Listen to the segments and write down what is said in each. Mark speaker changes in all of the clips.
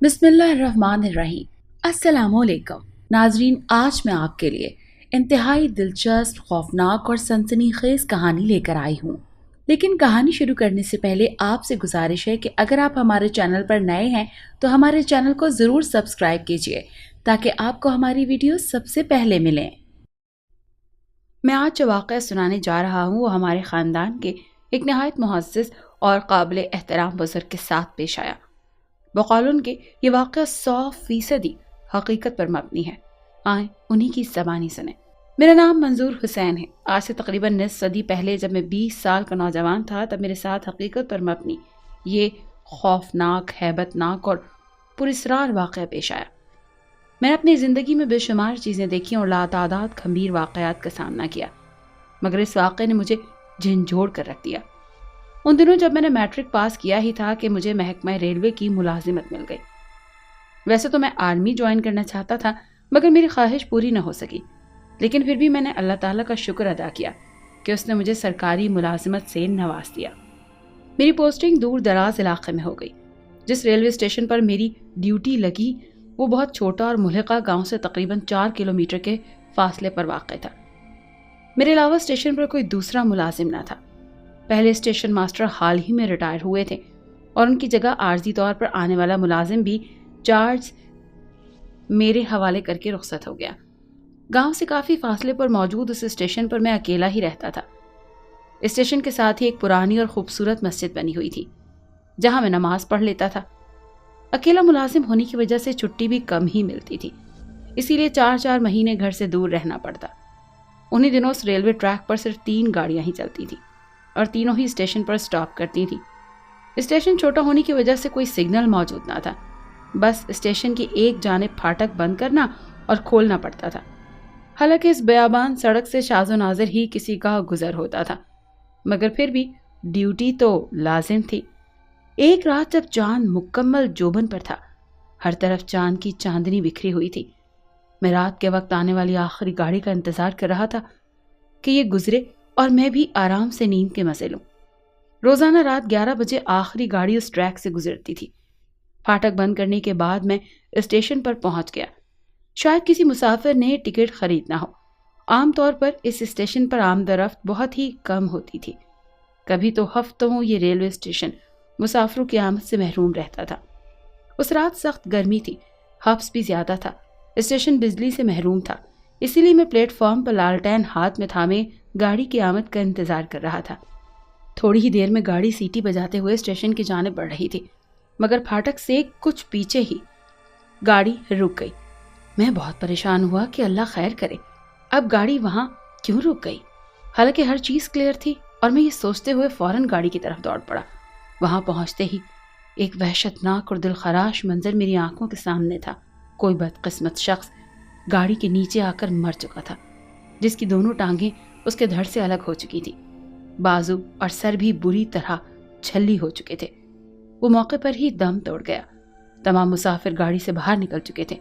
Speaker 1: بسم اللہ الرحمن الرحیم۔ السلام علیکم ناظرین، آج میں آپ کے لیے انتہائی دلچسپ، خوفناک اور سنسنی خیز کہانی لے کر آئی ہوں۔ لیکن کہانی شروع کرنے سے پہلے آپ سے گزارش ہے کہ اگر آپ ہمارے چینل پر نئے ہیں تو ہمارے چینل کو ضرور سبسکرائب کیجیے تاکہ آپ کو ہماری ویڈیو سب سے پہلے ملیں۔ میں آج جو واقعہ سنانے جا رہا ہوں وہ ہمارے خاندان کے ایک نہایت معزز اور قابل احترام بزرگ کے ساتھ پیش آیا۔ بقول ان کے یہ واقعہ 100% حقیقت پر مبنی ہے۔ آئیں انہی کی زبانی سنیں۔ میرا نام منظور حسین ہے۔ آج سے تقریباً نصف صدی پہلے جب میں 20 سال کا نوجوان تھا تب میرے ساتھ حقیقت پر مبنی یہ خوفناک، ہیبت ناک اور پراسرار واقعہ پیش آیا۔ میں نے اپنی زندگی میں بے شمار چیزیں دیکھی اور لاتعداد گھمبیر واقعات کا سامنا کیا، مگر اس واقعے نے مجھے جھنجھوڑ کر رکھ دیا۔ ان دنوں جب میں نے میٹرک پاس کیا ہی تھا کہ مجھے محکمہ ریلوے کی ملازمت مل گئی۔ ویسے تو میں آرمی جوائن کرنا چاہتا تھا مگر میری خواہش پوری نہ ہو سکی، لیکن پھر بھی میں نے اللہ تعالیٰ کا شکر ادا کیا کہ اس نے مجھے سرکاری ملازمت سے نواز دیا۔ میری پوسٹنگ دور دراز علاقے میں ہو گئی۔ جس ریلوے اسٹیشن پر میری ڈیوٹی لگی وہ بہت چھوٹا اور ملحقہ گاؤں سے تقریباً 4 کلومیٹر کے فاصلے پر واقع تھا۔ میرے علاوہ اسٹیشن پر کوئی دوسرا ملازم نہ تھا۔ پہلے اسٹیشن ماسٹر حال ہی میں ریٹائر ہوئے تھے اور ان کی جگہ عارضی طور پر آنے والا ملازم بھی چارج میرے حوالے کر کے رخصت ہو گیا۔ گاؤں سے کافی فاصلے پر موجود اس اسٹیشن پر میں اکیلا ہی رہتا تھا۔ اسٹیشن کے ساتھ ہی ایک پرانی اور خوبصورت مسجد بنی ہوئی تھی جہاں میں نماز پڑھ لیتا تھا۔ اکیلا ملازم ہونے کی وجہ سے چھٹی بھی کم ہی ملتی تھی، اسی لیے 4 مہینے گھر سے دور رہنا پڑتا۔ انہی دنوں اس ریلوے ٹریک پر صرف 3 گاڑیاں ہی چلتی تھیں اور تینوں ہی اسٹیشن پر سٹاپ کرتی تھیں۔ اسٹیشن چھوٹا ہونے کی وجہ سے کوئی سگنل موجود نہ تھا، بس اسٹیشن کی ایک جانب پھاٹک بند کرنا اور کھولنا پڑتا تھا۔ حالانکہ اس بیابان سڑک سے شاذ و نادر ہی کسی کا گزر ہوتا تھا، مگر پھر بھی ڈیوٹی تو لازم تھی۔ ایک رات جب چاند مکمل جوبن پر تھا، ہر طرف چاند کی چاندنی بکھری ہوئی تھی، میں رات کے وقت آنے والی آخری گاڑی کا انتظار کر رہا تھا کہ یہ گزرے اور میں بھی آرام سے نیند کے مزے لوں۔ روزانہ رات 11 بجے آخری گاڑی اس ٹریک سے گزرتی تھی۔ پھاٹک بند کرنے کے بعد میں اسٹیشن پر پہنچ گیا۔ شاید کسی مسافر نے ٹکٹ خریدنا ہو۔ عام طور پر اس اسٹیشن پر آمد و رفت بہت ہی کم ہوتی تھی، کبھی تو ہفتوں یہ ریلوے اسٹیشن مسافروں کی آمد سے محروم رہتا تھا۔ اس رات سخت گرمی تھی، حبس بھی زیادہ تھا، اسٹیشن بجلی سے محروم تھا، اسی لیے میں پلیٹ فارم پر لالٹین ہاتھ میں تھامے گاڑی کی آمد کا انتظار کر رہا تھا۔ تھوڑی ہی دیر میں گاڑی سیٹی بجاتے ہوئے اسٹیشن کی جانب بڑھ رہی تھی، مگر پھاٹک سے کچھ پیچھے ہی گاڑی رک گئی۔ میں بہت پریشان ہوا کہ اللہ خیر کرے، اب گاڑی وہاں کیوں رک گئی؟ حالانکہ ہر چیز کلیئر تھی اور میں یہ سوچتے ہوئے فوراً گاڑی کی طرف دوڑ پڑا۔ وہاں پہنچتے ہی ایک وحشتناک اور دلخراش منظر میری آنکھوں کے سامنے تھا۔ کوئی بدقسمت شخص گاڑی کے نیچے آ کر مر چکا تھا، جس کی دونوں ٹانگیں اس کے دھڑ سے الگ ہو چکی تھی، بازو اور سر بھی بری طرح چھلی ہو چکے تھے۔ وہ موقع پر ہی دم توڑ گیا۔ تمام مسافر گاڑی سے باہر نکل چکے تھے۔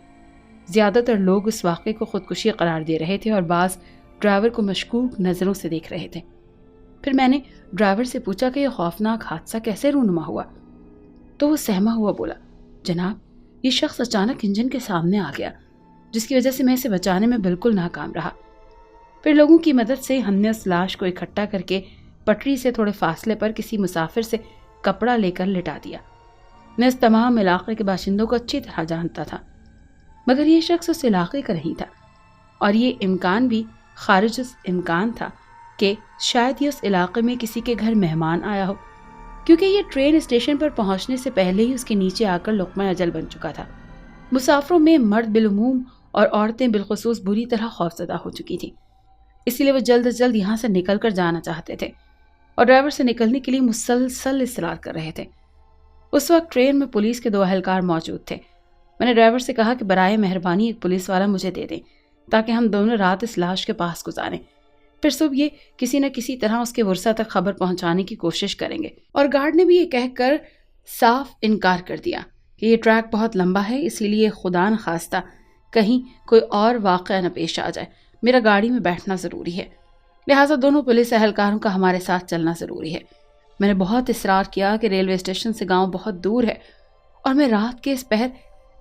Speaker 1: زیادہ تر لوگ اس واقعے کو خودکشی قرار دے رہے تھے اور بعض ڈرائیور کو مشکوک نظروں سے دیکھ رہے تھے۔ پھر میں نے ڈرائیور سے پوچھا کہ یہ خوفناک حادثہ کیسے رونما ہوا، تو وہ سہما ہوا بولا، جناب یہ شخص اچانک انجن کے سامنے آ گیا، جس کی وجہ سے میں اسے بچانے میں بالکل ناکام رہا۔ پھر لوگوں کی مدد سے ہم نے اس لاش کو اکٹھا کر کے پٹری سے تھوڑے فاصلے پر کسی مسافر سے کپڑا لے کر لٹا دیا۔ میں اس تمام علاقے کے باشندوں کو اچھی طرح جانتا تھا، مگر یہ شخص اس علاقے کا نہیں تھا، اور یہ امکان بھی خارج اس امکان تھا کہ شاید یہ اس علاقے میں کسی کے گھر مہمان آیا ہو، کیونکہ یہ ٹرین اسٹیشن پر پہنچنے سے پہلے ہی اس کے نیچے آ کر لقمہ اجل بن چکا تھا۔ مسافروں میں مرد بالعموم اور عورتیں بالخصوص بری طرح خوفزدہ ہو چکی تھیں، اسی لیے وہ جلد از جلد یہاں سے نکل کر جانا چاہتے تھے اور ڈرائیور سے نکلنے کے لیے مسلسل اصرار کر رہے تھے۔ اس وقت ٹرین میں پولیس کے 2 اہلکار موجود تھے۔ میں نے ڈرائیور سے کہا کہ برائے مہربانی ایک پولیس والا مجھے دے دیں تاکہ ہم دونوں رات اس لاش کے پاس گزاریں، پھر صبح یہ کسی نہ کسی طرح اس کے ورثہ تک خبر پہنچانے کی کوشش کریں گے۔ اور گارڈ نے بھی یہ کہہ کر صاف انکار کر دیا کہ یہ ٹریک بہت لمبا ہے، اسی لیے خدا نخواستہ کہیں کوئی اور واقعہ نہ پیش آ جائے، میرا گاڑی میں بیٹھنا ضروری ہے، لہٰذا دونوں پولیس اہلکاروں کا ہمارے ساتھ چلنا ضروری ہے۔ میں نے بہت اصرار کیا کہ ریلوے اسٹیشن سے گاؤں بہت دور ہے اور میں رات کے اس پہر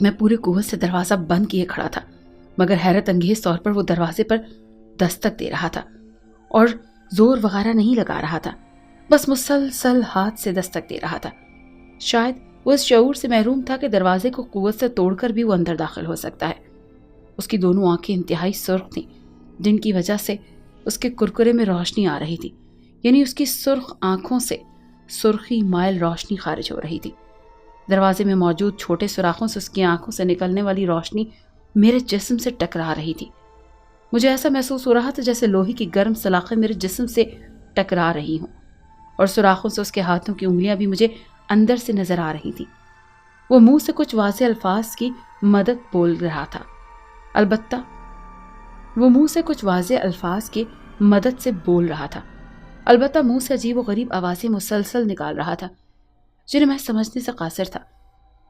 Speaker 1: میں پوری قوت سے دروازہ بند کیے کھڑا تھا، مگر حیرت انگیز طور پر وہ دروازے پر دستک دے رہا تھا اور زور وغیرہ نہیں لگا رہا تھا، بس مسلسل ہاتھ سے دستک دے رہا تھا۔ شاید وہ اس شعور سے محروم تھا کہ دروازے کو قوت سے توڑ کر بھی وہ اندر داخل ہو سکتا ہے۔ اس کی دونوں آنکھیں انتہائی سرخ تھیں، جن کی وجہ سے اس کے کرکرے میں روشنی آ رہی تھی، یعنی اس کی سرخ آنکھوں سے سرخی مائل روشنی خارج ہو رہی تھی۔ دروازے میں موجود چھوٹے سوراخوں سے اس کی آنکھوں سے نکلنے والی روشنی میرے جسم سے ٹکرا رہی تھی۔ مجھے ایسا محسوس ہو رہا تھا جیسے لوہے کی گرم سلاخیں میرے جسم سے ٹکرا رہی ہوں، اور سوراخوں سے اس کے ہاتھوں کی انگلیاں بھی مجھے اندر سے نظر آ رہی تھیں۔ وہ منہ سے کچھ واضح الفاظ کی مدد بول رہا تھا، البتہ منہ سے عجیب و غریب آوازیں مسلسل نکال رہا تھا، جنہیں میں سمجھنے سے قاصر تھا۔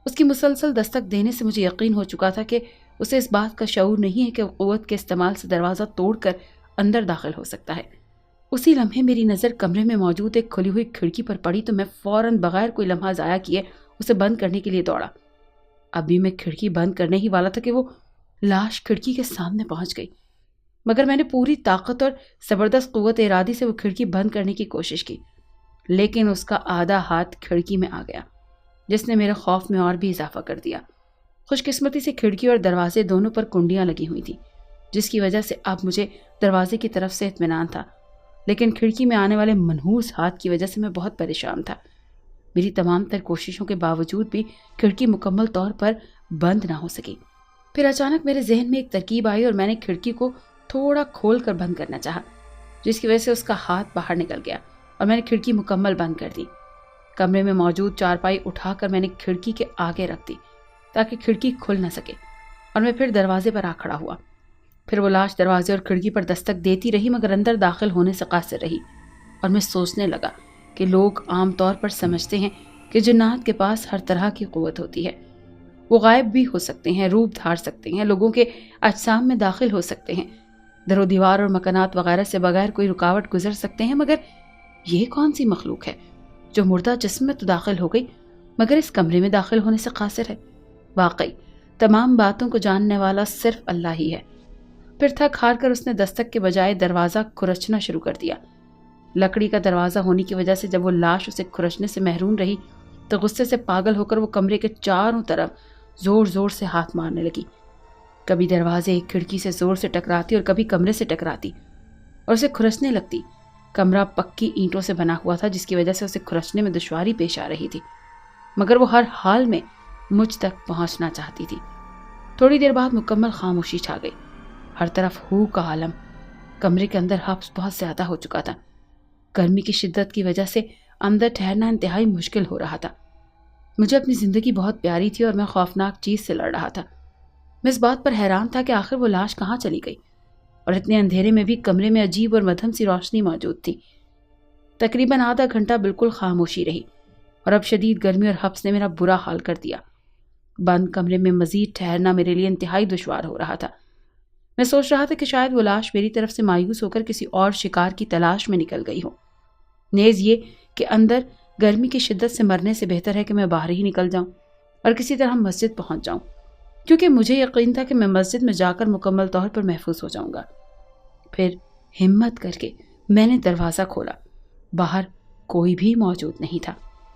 Speaker 1: اس کی مسلسل دستک دینے سے مجھے یقین ہو چکا تھا کہ اسے اس بات کا شعور نہیں ہے کہ وہ قوت کے استعمال سے دروازہ توڑ کر اندر داخل ہو سکتا ہے۔ اسی لمحے میری نظر کمرے میں موجود ایک کھلی ہوئی کھڑکی پر پڑی تو میں فوراً بغیر کوئی لمحہ ضائع کیے اسے بند کرنے کے لیے دوڑا۔ ابھی میں کھڑکی بند کرنے ہی والا تھا کہ وہ لاش کھڑکی کے سامنے پہنچ گئی، مگر میں نے پوری طاقت اور زبردست قوت ارادی سے وہ کھڑکی بند کرنے کی کوشش کی، لیکن اس کا آدھا ہاتھ کھڑکی میں آ گیا، جس نے میرے خوف میں اور بھی اضافہ کر دیا۔ خوش قسمتی سے کھڑکی اور دروازے دونوں پر کنڈیاں لگی ہوئی تھیں، جس کی وجہ سے اب مجھے دروازے کی طرف سے اطمینان تھا، لیکن کھڑکی میں آنے والے منحوس ہاتھ کی وجہ سے میں بہت پریشان تھا۔ میری تمام تر کوششوں کے باوجود بھی کھڑکی مکمل طور پر بند نہ ہو سکی۔ پھر اچانک میرے ذہن میں ایک ترکیب آئی اور میں نے کھڑکی کو تھوڑا کھول کر بند کرنا چاہا، جس کی وجہ سے اس کا ہاتھ باہر نکل گیا اور میں نے کھڑکی مکمل بند کر دی۔ کمرے میں موجود چارپائی اٹھا کر میں نے کھڑکی کے آگے رکھ دی تاکہ کھڑکی کھل نہ سکے، اور میں پھر دروازے پر آ کھڑا ہوا۔ پھر وہ لاش دروازے اور کھڑکی پر دستک دیتی رہی مگر اندر داخل ہونے سے قاصر رہی، اور میں سوچنے لگا کہ لوگ عام طور پر سمجھتے ہیں کہ جنات کے پاس ہر طرح کی قوت ہوتی ہے، وہ غائب بھی ہو سکتے ہیں، روپ دھار سکتے ہیں، لوگوں کے اجسام میں داخل ہو سکتے ہیں، در و دیوار اور مکانات وغیرہ سے بغیر کوئی رکاوٹ گزر سکتے ہیں، مگر یہ کون سی مخلوق ہے جو مردہ جسم میں تو داخل ہو گئی مگر اس کمرے میں داخل ہونے سے قاصر ہے؟ واقعی تمام باتوں کو جاننے والا صرف اللہ ہی ہے۔ پھر تھک ہار کر اس نے دستک کے بجائے دروازہ کھرچنا شروع کر دیا۔ لکڑی کا دروازہ ہونے کی وجہ سے جب وہ لاش اسے کھرچنے سے محروم رہی تو غصے سے پاگل ہو کر وہ کمرے کے چاروں طرف زور زور سے ہاتھ مارنے لگی۔ کبھی دروازے ایک کھڑکی سے زور سے ٹکراتی اور کبھی کمرے سے ٹکراتی اور اسے کھرچنے لگتی۔ کمرہ پکی اینٹوں سے بنا ہوا تھا، جس کی وجہ سے اسے کھرچنے میں دشواری پیش آ رہی تھی، مگر وہ ہر حال میں مجھ تک پہنچنا چاہتی تھی۔ تھوڑی دیر بعد مکمل خاموشی چھا گئی، ہر طرف ہو کا عالم۔ کمرے کے اندر حبس بہت زیادہ ہو چکا تھا، گرمی کی شدت کی وجہ سے اندر ٹھہرنا انتہائی مشکل ہو رہا تھا۔ مجھے اپنی زندگی بہت پیاری تھی اور میں خوفناک چیز سے لڑ رہا تھا۔ میں اس بات پر حیران تھا کہ آخر وہ لاش کہاں چلی گئی، اور اتنے اندھیرے میں بھی کمرے میں عجیب اور مدھم سی روشنی موجود تھی۔ تقریباً آدھا گھنٹہ بالکل خاموشی رہی، اور اب شدید گرمی اور حبس نے میرا برا حال کر دیا۔ بند کمرے میں مزید ٹھہرنا میرے لیے انتہائی دشوار ہو رہا تھا۔ میں سوچ رہا تھا کہ شاید وہ لاش میری طرف سے مایوس ہو کر کسی اور شکار کی تلاش میں نکل گئی ہو، نیز یہ کہ اندر گرمی کی شدت سے مرنے سے بہتر ہے کہ میں باہر ہی نکل جاؤں اور کسی طرح مسجد پہنچ جاؤں، کیونکہ مجھے یقین تھا کہ میں مسجد میں جا کر مکمل طور پر محفوظ ہو جاؤں گا۔ پھر ہمت کر کے میں نے دروازہ کھولا۔ باہر کوئی بھی موجود نہیں تھا،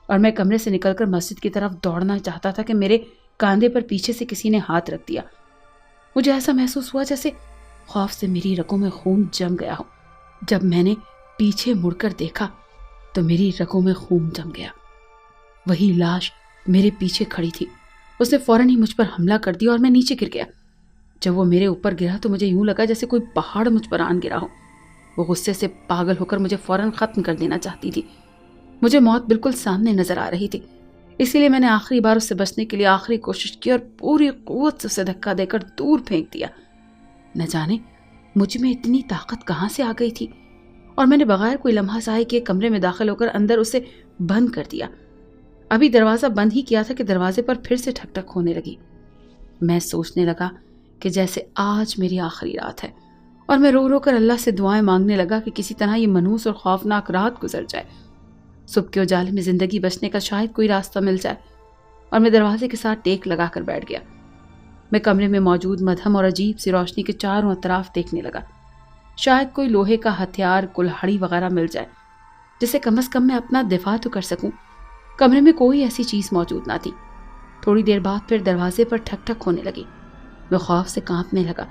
Speaker 1: اور میں کمرے سے نکل کر مسجد کی طرف دوڑنا چاہتا تھا کہ میرے کاندھے پر پیچھے سے کسی نے ہاتھ رکھ دیا۔ مجھے ایسا محسوس ہوا جیسے خوف سے میری رگوں میں خون جم گیا ہو۔ جب میں نے پیچھے مڑ کر دیکھا تو میری رگوں میں خون جم گیا۔ وہی لاش میرے پیچھے کھڑی تھی۔ اس نے فوراً ہی مجھ پر حملہ کر دیا اور میں نیچے گر گیا۔ جب وہ میرے اوپر گرا تو مجھے یوں لگا جیسے کوئی پہاڑ مجھ پر آن گرا ہو۔ وہ غصے سے پاگل ہو کر مجھے فوراً ختم کر دینا چاہتی تھی۔ مجھے موت بالکل سامنے نظر آ رہی تھی، اسی لیے میں نے آخری بار اس سے بچنے کے لیے آخری کوشش کی اور پوری قوت سے اسے دھکا دے کر دور پھینک دیا۔ نہ جانے مجھ میں اتنی طاقت کہاں سے آ گئی تھی، اور میں نے بغیر کوئی لمحہ ضائع کیے کمرے میں داخل ہو کر اندر اسے بند کر دیا۔ ابھی دروازہ بند ہی کیا تھا کہ دروازے پر پھر سے ٹھک ٹھک ہونے لگی۔ میں سوچنے لگا کہ جیسے آج میری آخری رات ہے، اور میں رو رو کر اللہ سے دعائیں مانگنے لگا کہ کسی طرح یہ منحوس اور خوفناک رات گزر جائے، صبح کے اجالے میں زندگی بچنے کا شاید کوئی راستہ مل جائے، اور میں دروازے کے ساتھ ٹیک لگا کر بیٹھ گیا۔ میں کمرے میں موجود مدھم اور عجیب سی روشنی کے چاروں اطراف دیکھنے لگا۔ شاید کوئی لوہے کا ہتھیار، کلہاڑی وغیرہ مل جائے جسے کم از کم میں اپنا دفاع تو کر سکوں۔ کمرے میں کوئی ایسی چیز موجود نہ تھی۔ تھوڑی دیر بعد پھر دروازے پر ٹھک ٹھک ہونے لگی۔ میں خوف سے کانپنے لگا۔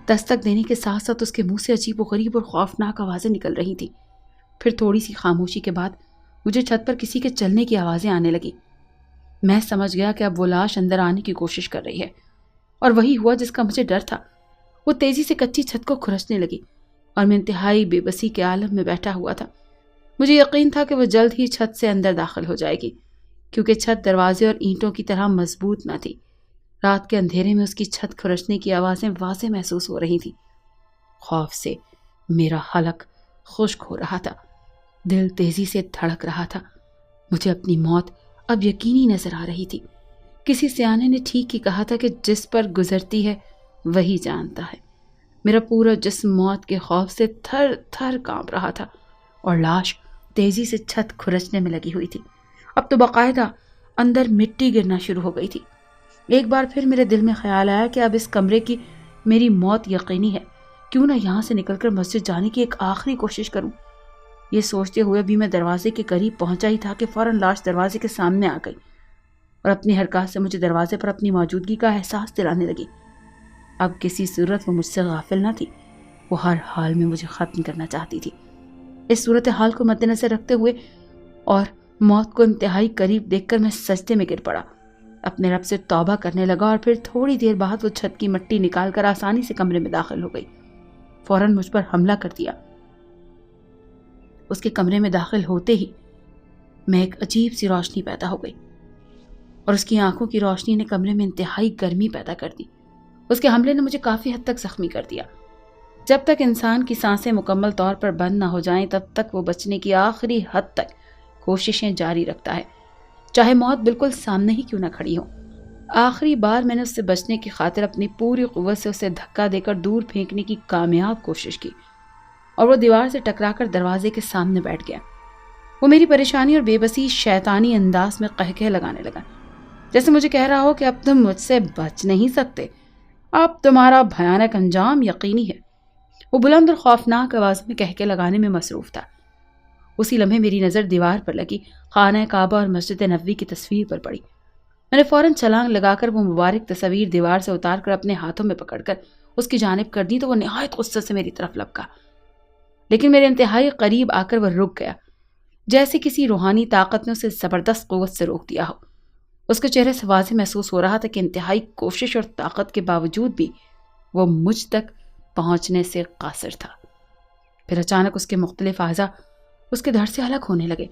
Speaker 1: دستک دینے کے ساتھ ساتھ اس کے منہ سے عجیب و غریب اور خوفناک آوازیں نکل رہی تھیں۔ پھر تھوڑی سی خاموشی کے بعد مجھے چھت پر کسی کے چلنے کی آوازیں آنے لگی۔ میں سمجھ گیا کہ اب وہ لاش اندر آنے کی کوشش کر رہی ہے، اور وہی ہوا جس کا مجھے ڈر تھا۔ وہ تیزی سے کچی چھت کو کھرچنے لگی اور میں انتہائی بے بسی کے عالم میں بیٹھا ہوا تھا۔ مجھے یقین تھا کہ وہ جلد ہی چھت سے اندر داخل ہو جائے گی، کیونکہ چھت دروازے اور اینٹوں کی طرح مضبوط نہ تھی۔ رات کے اندھیرے میں اس کی چھت کھرچنے کی آوازیں واضح محسوس ہو رہی تھیں۔ خوف سے میرا حلق خشک ہو رہا تھا، دل تیزی سے دھڑک رہا تھا۔ مجھے اپنی موت اب یقینی نظر آ رہی تھی۔ کسی سیانے نے ٹھیک ہی کہا تھا کہ جس پر گزرتی ہے وہی جانتا ہے۔ میرا پورا جسم موت کے خوف سے تھر تھر کانپ رہا تھا، اور لاش تیزی سے چھت کھرچنے میں لگی ہوئی تھی۔ اب تو باقاعدہ اندر مٹی گرنا شروع ہو گئی تھی۔ ایک بار پھر میرے دل میں خیال آیا کہ اب اس کمرے کی میری موت یقینی ہے، کیوں نہ یہاں سے نکل کر مسجد جانے کی ایک آخری کوشش کروں۔ یہ سوچتے ہوئے بھی میں دروازے کے قریب پہنچا ہی تھا کہ فوراً لاش دروازے کے سامنے آ گئی اور اپنی حرکات سے مجھے دروازے پر اپنی موجودگی کا احساس دلانے لگی۔ اب کسی صورت وہ مجھ سے غافل نہ تھی، وہ ہر حال میں مجھے ختم کرنا چاہتی تھی۔ اس صورتحال کو مد نظر رکھتے ہوئے اور موت کو انتہائی قریب دیکھ کر میں سجدے میں گر پڑا، اپنے رب سے توبہ کرنے لگا، اور پھر تھوڑی دیر بعد وہ چھت کی مٹی نکال کر آسانی سے کمرے میں داخل ہو گئی۔ فوراً مجھ پر حملہ کر دیا۔ اس کے کمرے میں داخل ہوتے ہی میں ایک عجیب سی روشنی پیدا ہو گئی، اور اس کی آنکھوں کی روشنی نے کمرے میں انتہائی گرمی پیدا کر دی۔ اس کے حملے نے مجھے کافی حد تک زخمی کر دیا۔ جب تک انسان کی سانسیں مکمل طور پر بند نہ ہو جائیں تب تک وہ بچنے کی آخری حد تک کوششیں جاری رکھتا ہے، چاہے موت بالکل سامنے ہی کیوں نہ کھڑی ہو۔ آخری بار میں نے اس سے بچنے کی خاطر اپنی پوری قوت سے اسے دھکا دے کر دور پھینکنے کی کامیاب کوشش کی، اور وہ دیوار سے ٹکرا کر دروازے کے سامنے بیٹھ گیا۔ وہ میری پریشانی اور بے بسی شیطانی انداز میں قہقہے لگانے لگا، جیسے مجھے کہہ رہا ہو کہ اب تم مجھ سے بچ نہیں سکتے، اب تمہارا بھیانک انجام یقینی ہے۔ وہ بلند اور خوفناک آواز میں قہقہے لگانے میں مصروف تھا۔ اسی لمحے میری نظر دیوار پر لگی خانہ کعبہ اور مسجد نبوی کی تصویر پر پڑی۔ میں نے فوراً چھلانگ لگا کر وہ مبارک تصویر دیوار سے اتار کر اپنے ہاتھوں میں پکڑ کر اس کی جانب کر دی تو وہ نہایت غصے سے میری طرف لپکا، لیکن میرے انتہائی قریب آ کر وہ رک گیا، جیسے کسی روحانی طاقت نے اسے زبردست قوت سے روک دیا ہو۔ اس کے چہرے سے واضح محسوس ہو رہا تھا کہ انتہائی کوشش اور طاقت کے باوجود بھی وہ مجھ تک پہنچنے سے قاصر تھا۔ پھر اچانک اس کے مختلف اعضاء اس کے دھڑ سے الگ ہونے لگے۔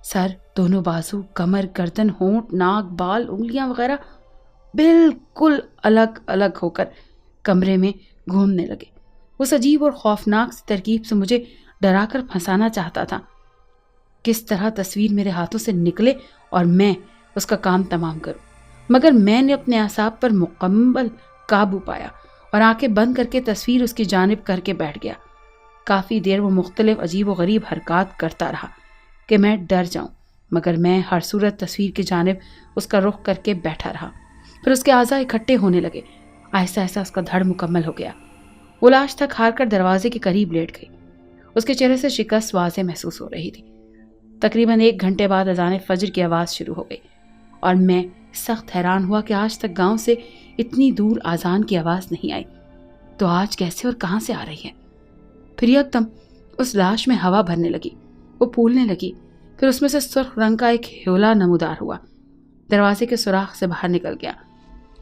Speaker 1: سر، دونوں بازو، کمر، گردن، ہونٹ، ناک، بال، انگلیاں وغیرہ بالکل الگ الگ ہو کر کمرے میں گھومنے لگے۔ اس عجیب اور خوفناک سی ترکیب سے مجھے ڈرا کر پھنسانا چاہتا تھا۔ کس طرح تصویر میرے ہاتھوں سے نکلے اور میں اس کا کام تمام کروں، مگر میں نے اپنے اعصاب پر مکمل قابو پایا اور آنکھیں بند کر کے تصویر اس کی جانب کر کے بیٹھ گیا۔ کافی دیر وہ مختلف عجیب و غریب حرکات کرتا رہا کہ میں ڈر جاؤں، مگر میں ہر صورت تصویر کی جانب اس کا رخ کر کے بیٹھا رہا۔ پھر اس کے اعضاء اکٹھے ہونے لگے، آہستہ آہستہ اس کا دھڑ مکمل ہو گیا۔ وہ لاش تک ہار کر دروازے کے قریب لیٹ گئی۔ اس کے چہرے سے شکست واضح محسوس ہو رہی تھی۔ تقریباً 1 گھنٹے بعد اذان فجر کی آواز شروع ہو گئی، اور میں سخت حیران ہوا کہ آج تک گاؤں سے اتنی دور اذان کی آواز نہیں آئی، تو آج کیسے اور کہاں سے آ رہی ہے؟ پھر یکدم اس لاش میں ہوا بھرنے لگی، وہ پھولنے لگی، پھر اس میں سے سرخ رنگ کا ایک ہیولا نمودار ہوا، دروازے کے سوراخ سے باہر نکل گیا۔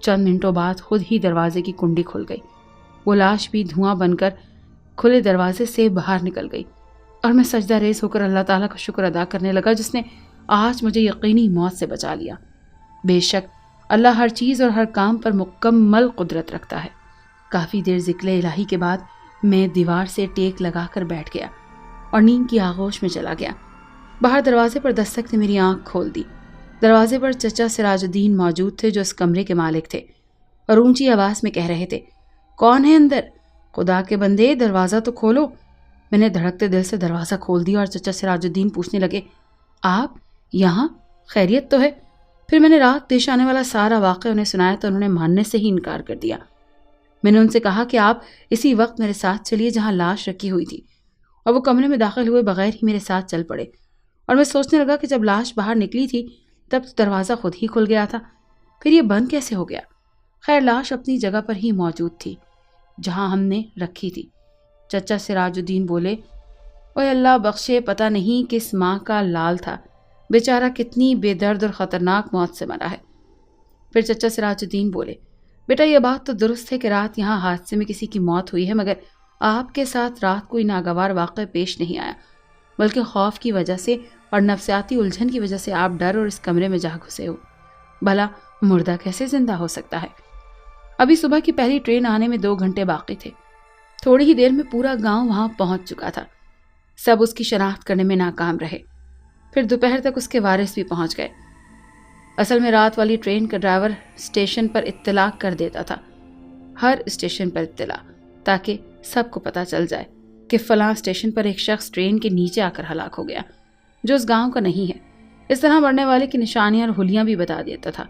Speaker 1: چند منٹوں بعد خود ہی دروازے کی کنڈی کھل گئی، وہ لاش بھی دھواں بن کر کھلے دروازے سے باہر نکل گئی، اور میں سجدہ ریز ہو کر اللہ تعالیٰ کا شکر ادا کرنے لگا جس نے آج مجھے یقینی موت سے بچا لیا۔ بے شک اللہ ہر چیز اور ہر کام پر مکمل قدرت رکھتا ہے۔ کافی دیر ذکر الہی کے بعد میں دیوار سے ٹیک لگا کر بیٹھ گیا اور نیند کی آغوش میں چلا گیا۔ باہر دروازے پر دستک نے میری آنکھ کھول دی۔ دروازے پر چچا سراج الدین موجود تھے جو اس کمرے کے مالک تھے، اور اونچی آواز میں کہہ رہے تھے، کون ہے اندر؟ خدا کے بندے دروازہ تو کھولو۔ میں نے دھڑکتے دل سے دروازہ کھول دیا اور چچا سراج الدین پوچھنے لگے، آپ یہاں؟ خیریت تو ہے؟ پھر میں نے رات پیش آنے والا سارا واقعہ انہیں سنایا تو انہوں نے ماننے سے ہی انکار کر دیا۔ میں نے ان سے کہا کہ آپ اسی وقت میرے ساتھ چلیے جہاں لاش رکھی ہوئی تھی، اور وہ کمرے میں داخل ہوئے بغیر ہی میرے ساتھ چل پڑے۔ اور میں سوچنے لگا کہ جب لاش باہر نکلی تھی تب دروازہ خود ہی کھل گیا تھا، پھر یہ بند کیسے ہو گیا؟ خیر لاش اپنی جگہ پر ہی موجود تھی جہاں ہم نے رکھی تھی۔ چچا سراج الدین بولے، اوے اللہ بخشے، پتہ نہیں کس ماں کا لال تھا، بیچارہ کتنی بے درد اور خطرناک موت سے مرا ہے۔ پھر چچا سراج الدین بولے، بیٹا یہ بات تو درست ہے کہ رات یہاں حادثے میں کسی کی موت ہوئی ہے، مگر آپ کے ساتھ رات کوئی ناگوار واقعہ پیش نہیں آیا، بلکہ خوف کی وجہ سے اور نفسیاتی الجھن کی وجہ سے آپ ڈر اور اس کمرے میں جا گھسے ہو۔ بھلا مردہ کیسے زندہ ہو سکتا ہے؟ ابھی صبح کی پہلی ٹرین آنے میں 2 گھنٹے باقی تھے۔ تھوڑی ہی دیر میں پورا گاؤں وہاں پہنچ چکا تھا۔ سب اس کی شناخت کرنے میں ناکام رہے۔ پھر دوپہر تک اس کے وارث بھی پہنچ گئے۔ اصل میں رات والی ٹرین کا ڈرائیور اسٹیشن پر اطلاع کر دیتا تھا، ہر اسٹیشن پر اطلاع، تاکہ سب کو پتہ چل جائے کہ فلاں اسٹیشن پر ایک شخص ٹرین کے نیچے آ کر ہلاک ہو گیا جو اس گاؤں کا نہیں ہے۔ اس طرح مرنے والے کی نشانیاں اور حلیاں بھی بتا دیتا تھا،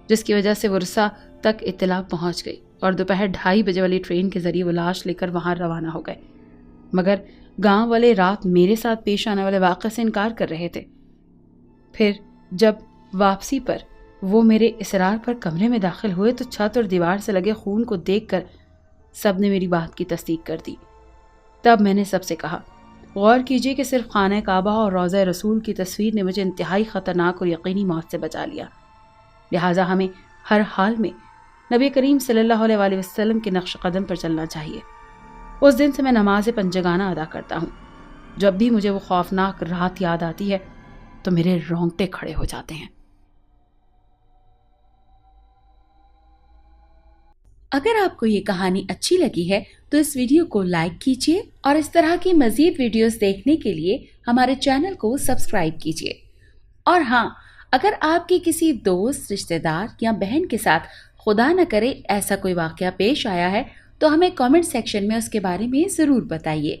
Speaker 1: جس کی وجہ سے ورثہ تک اطلاع پہنچ گئی اور دوپہر 2:30 بجے والی ٹرین کے ذریعے وہ لاش لے کر وہاں روانہ ہو گئے۔ مگر گاؤں والے رات میرے ساتھ پیش آنے والے واقعے سے انکار کر رہے تھے۔ پھر جب واپسی پر وہ میرے اصرار پر کمرے میں داخل ہوئے تو چھت اور دیوار سے لگے خون کو دیکھ کر سب نے میری بات کی تصدیق کر دی۔ تب میں نے سب سے کہا، غور کیجئے کہ صرف خانہ کعبہ اور روضہ رسول کی تصویر نے مجھے انتہائی خطرناک اور یقینی موت سے بچا لیا، لہٰذا ہمیں ہر حال میں نبی کریم صلی اللہ علیہ وآلہ وسلم کے نقش قدم پر چلنا چاہیے۔ اس دن سے میں نماز پنجگانہ ادا کرتا ہوں۔ جب بھی مجھے وہ خوفناک رات یاد آتی ہے تو میرے رونگٹے کھڑے ہو جاتے ہیں۔ اگر آپ کو یہ کہانی اچھی لگی ہے تو اس ویڈیو کو لائک کیجیے اور اس طرح کی مزید ویڈیوز دیکھنے کے لیے ہمارے چینل کو سبسکرائب کیجیے۔ اور ہاں، اگر آپ کے کسی دوست، رشتہ دار یا بہن کے ساتھ خدا نہ کرے ایسا کوئی واقعہ پیش آیا ہے تو ہمیں کامنٹ سیکشن میں اس کے بارے میں ضرور بتائیے۔